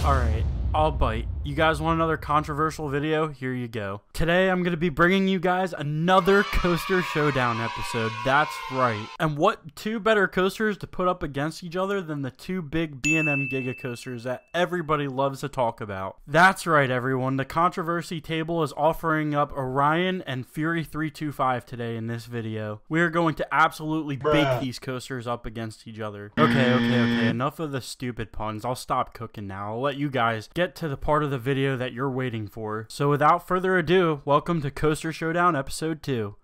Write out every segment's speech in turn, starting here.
Alright, I'll bite. You guys want another controversial video? Here you go. Today I'm going to be bringing you guys another Coaster Showdown episode. That's right. And what two better coasters to put up against each other than the two big B&M Giga coasters that everybody loves to talk about? That's right, everyone. The controversy table is offering up Orion and Fury 325 today in this video. We are going to absolutely bake these coasters up against each other. Okay. Enough of the stupid puns. I'll stop cooking now. I'll let you guys get to the part of the video that you're waiting for. So without further ado, welcome to Coaster Showdown episode 2.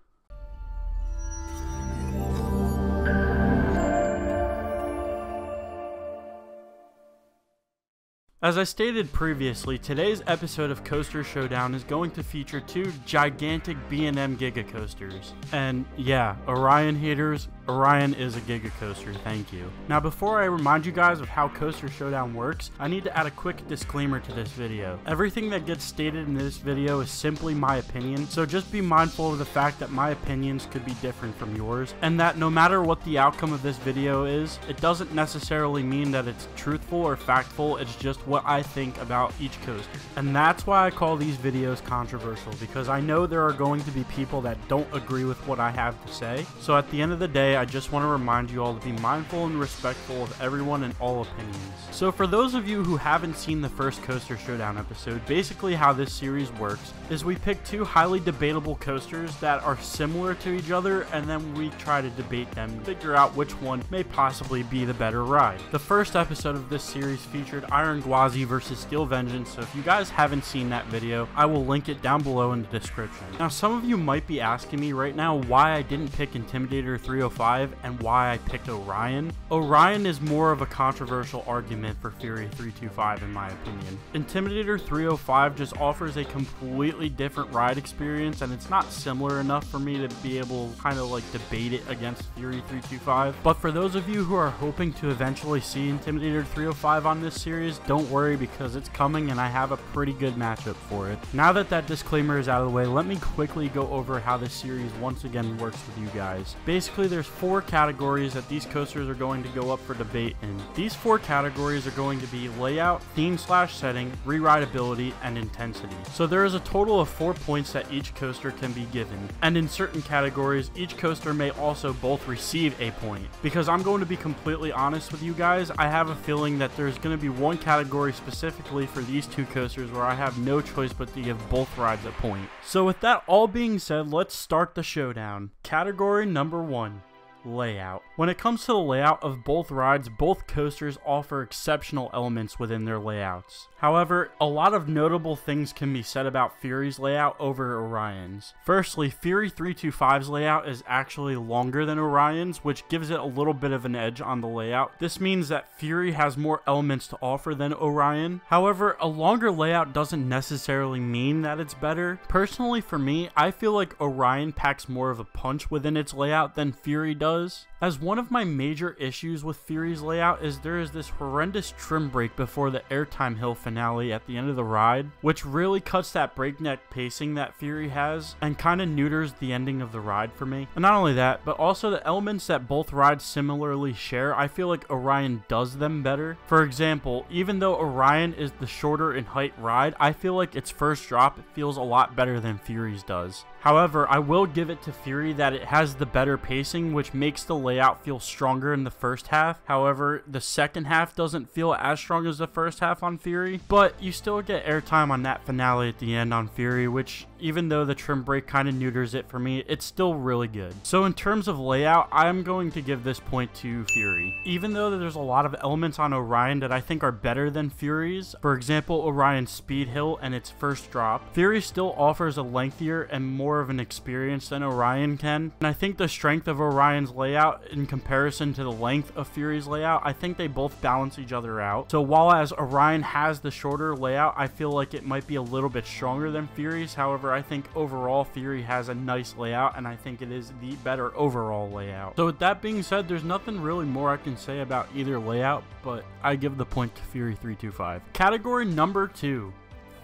As I stated previously, today's episode of Coaster Showdown is going to feature two gigantic B&M Giga coasters. And yeah, Orion haters, Orion is a Giga coaster, thank you. Now before I remind you guys of how Coaster Showdown works, I need to add a quick disclaimer to this video. Everything that gets stated in this video is simply my opinion, so just be mindful of the fact that my opinions could be different from yours, and that no matter what the outcome of this video is, it doesn't necessarily mean that it's truthful or factful, it's just what I think about each coaster. And that's why I call these videos controversial, because I know there are going to be people that don't agree with what I have to say. So at the end of the day, I just want to remind you all to be mindful and respectful of everyone and all opinions. So for those of you who haven't seen the first Coaster Showdown episode, basically how this series works is we pick two highly debatable coasters that are similar to each other, and then we try to debate them, figure out which one may possibly be the better ride. The first episode of this series featured Iron Gwazi versus Steel Vengeance, so if you guys haven't seen that video, I will link it down below in the description. Now some of you might be asking me right now why I didn't pick Intimidator 305 and why I picked Orion. Orion is more of a controversial argument for Fury 325 in my opinion. Intimidator 305 just offers a completely different ride experience, and it's not similar enough for me to be able to kind of like debate it against Fury 325. But for those of you who are hoping to eventually see Intimidator 305 on this series, don't worry because it's coming and I have a pretty good matchup for it. Now that that disclaimer is out of the way, let me quickly go over how this series once again works with you guys. Basically, there's 4 categories that these coasters are going to go up for debate in. These 4 categories are going to be layout, theme/setting, re-rideability, and intensity. So there is a total of 4 points that each coaster can be given, and in certain categories, each coaster may also both receive a point. Because I'm going to be completely honest with you guys, I have a feeling that there's going to be one category specifically for these two coasters where I have no choice but to give both rides a point. So with that all being said, let's start the showdown. Category number 1. Layout. When it comes to the layout of both rides, both coasters offer exceptional elements within their layouts. However, a lot of notable things can be said about Fury's layout over Orion's. Firstly, Fury 325's layout is actually longer than Orion's, which gives it a little bit of an edge on the layout. This means that Fury has more elements to offer than Orion. However, a longer layout doesn't necessarily mean that it's better. Personally, for me, I feel like Orion packs more of a punch within its layout than Fury does. As one of my major issues with Fury's layout is there is this horrendous trim break before the Airtime Hill finale at the end of the ride, which really cuts that breakneck pacing that Fury has and kind of neuters the ending of the ride for me. And not only that, but also the elements that both rides similarly share, I feel like Orion does them better. For example, even though Orion is the shorter in height ride, I feel like its first drop feels a lot better than Fury's does. However, I will give it to Fury that it has the better pacing, which makes the layout feel stronger in the first half. However, the second half doesn't feel as strong as the first half on Fury, but you still get airtime on that finale at the end on Fury, which even though the trim break kind of neuters it for me, it's still really good. So in terms of layout, I'm going to give this point to Fury. Even though there's a lot of elements on Orion that I think are better than Fury's, for example, Orion's speed hill and its first drop, Fury still offers a lengthier and more of an experience than Orion can. And I think the strength of Orion's layout in comparison to the length of Fury's layout, I think they both balance each other out. So while as Orion has the shorter layout, I feel like it might be a little bit stronger than Fury's. However, I think overall Fury has a nice layout, and I think it is the better overall layout. So with that being said, there's nothing really more I can say about either layout, but I give the point to Fury 325. Category number 2.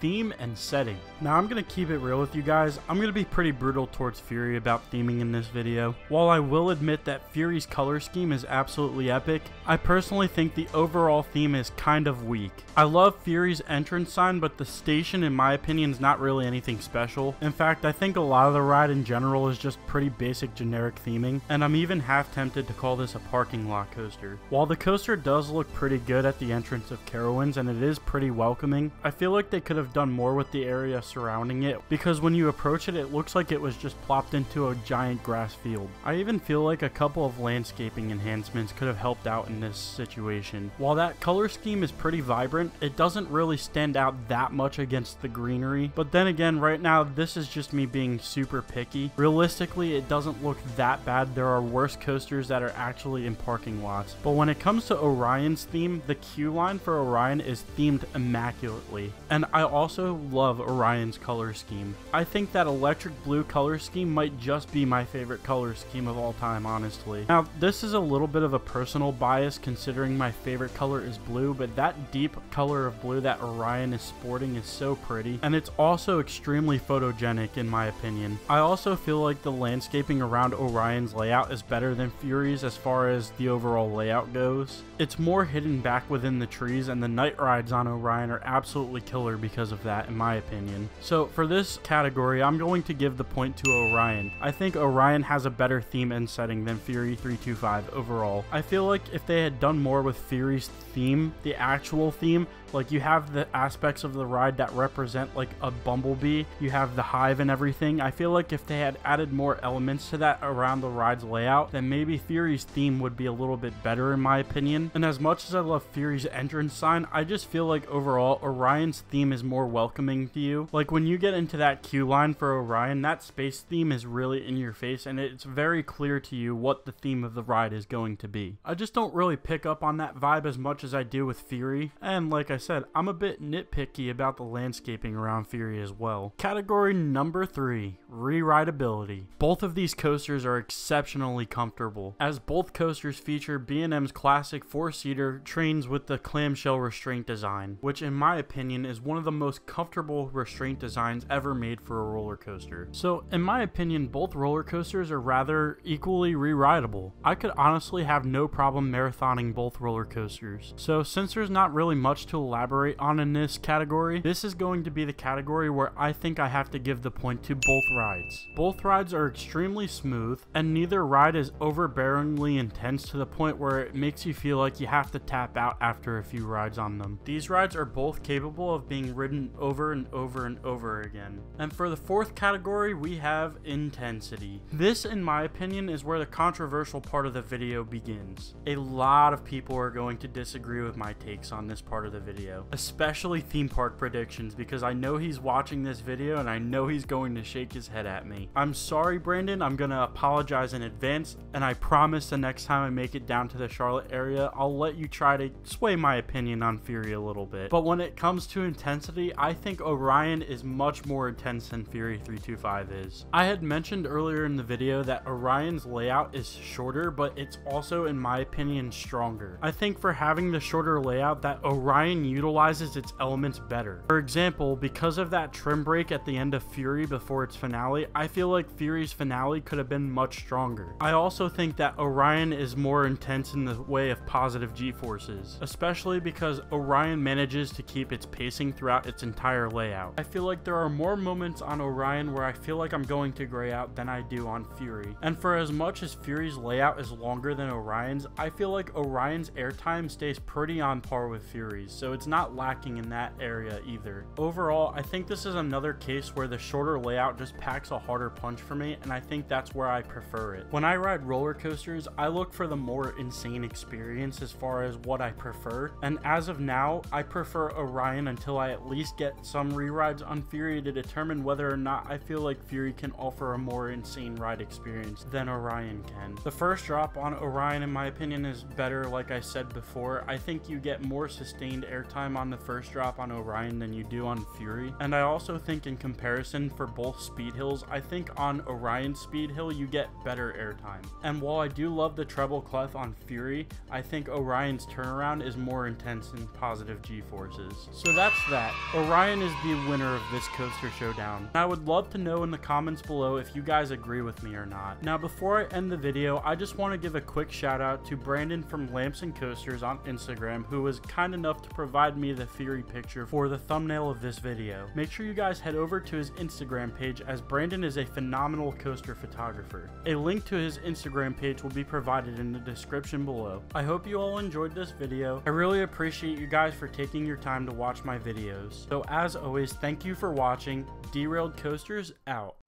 theme and setting. Now I'm going to keep it real with you guys. I'm going to be pretty brutal towards Fury about theming in this video. While I will admit that Fury's color scheme is absolutely epic, I personally think the overall theme is kind of weak. I love Fury's entrance sign, but the station in my opinion is not really anything special. In fact, I think a lot of the ride in general is just pretty basic generic theming, and I'm even half tempted to call this a parking lot coaster. While the coaster does look pretty good at the entrance of Carowinds and it is pretty welcoming, I feel like they could have done more with the area surrounding it, because when you approach it, it looks like it was just plopped into a giant grass field. I even feel like a couple of landscaping enhancements could have helped out in this situation. While that color scheme is pretty vibrant, it doesn't really stand out that much against the greenery, but then again, right now this is just me being super picky. Realistically, it doesn't look that bad. There are worse coasters that are actually in parking lots, but when it comes to Orion's theme, the queue line for Orion is themed immaculately, and I also love Orion's color scheme. I think that electric blue color scheme might just be my favorite color scheme of all time, honestly. Now, this is a little bit of a personal bias considering my favorite color is blue, but that deep color of blue that Orion is sporting is so pretty, and it's also extremely photogenic in my opinion. I also feel like the landscaping around Orion's layout is better than Fury's as far as the overall layout goes. It's more hidden back within the trees, and the night rides on Orion are absolutely killer because of that in my opinion. So for this category, I'm going to give the point to Orion. I think Orion has a better theme and setting than Fury 325 overall. I feel like if they had done more with Fury's theme, the actual theme, like you have the aspects of the ride that represent like a bumblebee, you have the hive and everything. I feel like if they had added more elements to that around the ride's layout, then maybe Fury's theme would be a little bit better in my opinion. And as much as I love Fury's entrance sign, I just feel like overall Orion's theme is more welcoming to you. Like when you get into that queue line for Orion, that space theme is really in your face and it's very clear to you what the theme of the ride is going to be. I just don't really pick up on that vibe as much as I do with Fury, and like I said, I'm a bit nitpicky about the landscaping around Fury as well. Category number 3, re-rideability. Both of these coasters are exceptionally comfortable, as both coasters feature B&M's classic 4-seater trains with the clamshell restraint design, which in my opinion is one of the most comfortable restraint designs ever made for a roller coaster. So in my opinion, both roller coasters are rather equally re-rideable. I could honestly have no problem marathoning both roller coasters. So since there's not really much to elaborate on in this category, this is going to be the category where I think I have to give the point to both rides. Both rides are extremely smooth, and neither ride is overbearingly intense to the point where it makes you feel like you have to tap out after a few rides on them. These rides are both capable of being ridden over and over and over again. And for the fourth category, we have intensity. This, in my opinion, is where the controversial part of the video begins. A lot of people are going to disagree with my takes on this part of the video, especially theme park predictions, because I know he's watching this video and I know he's going to shake his head at me. I'm sorry, Brandon. I'm gonna apologize in advance, and I promise the next time I make it down to the Charlotte area, I'll let you try to sway my opinion on Fury a little bit. But when it comes to intensity, I think Orion is much more intense than Fury 325 is. I had mentioned earlier in the video that Orion's layout is shorter, but it's also, in my opinion, stronger. I think for having the shorter layout, that Orion utilizes its elements better. For example, because of that trim break at the end of Fury before its finale, I feel like Fury's finale could have been much stronger. I also think that Orion is more intense in the way of positive G-forces, especially because Orion manages to keep its pacing throughout its entire layout. I feel like there are more moments on Orion where I feel like I'm going to gray out than I do on Fury. And for as much as Fury's layout is longer than Orion's, I feel like Orion's airtime stays pretty on par with Fury's, so it's not lacking in that area either. Overall, I think this is another case where the shorter layout just packs a harder punch for me, and I think that's where I prefer it. When I ride roller coasters, I look for the more insane experience as far as what I prefer, and as of now, I prefer Orion until I at least get some re-rides on Fury to determine whether or not I feel like Fury can offer a more insane ride experience than Orion can. The first drop on Orion, in my opinion, is better. Like I said before, I think you get more sustained airtime on the first drop on Orion than you do on Fury, and I also think in comparison for both speed hills, I think on Orion's speed hill you get better airtime. And while I do love the treble clef on Fury, I think Orion's turnaround is more intense in positive G-forces. So that's that. Orion is the winner of this coaster showdown. I would love to know in the comments below if you guys agree with me or not. Now before I end the video, I just want to give a quick shout out to Brandon from Lamps and Coasters on Instagram, who was kind enough to provide me the theory picture for the thumbnail of this video. Make sure you guys head over to his Instagram page, as Brandon is a phenomenal coaster photographer. A link to his Instagram page will be provided in the description below. I hope you all enjoyed this video. I really appreciate you guys for taking your time to watch my videos. So as always, thank you for watching. Derailed Coasters out.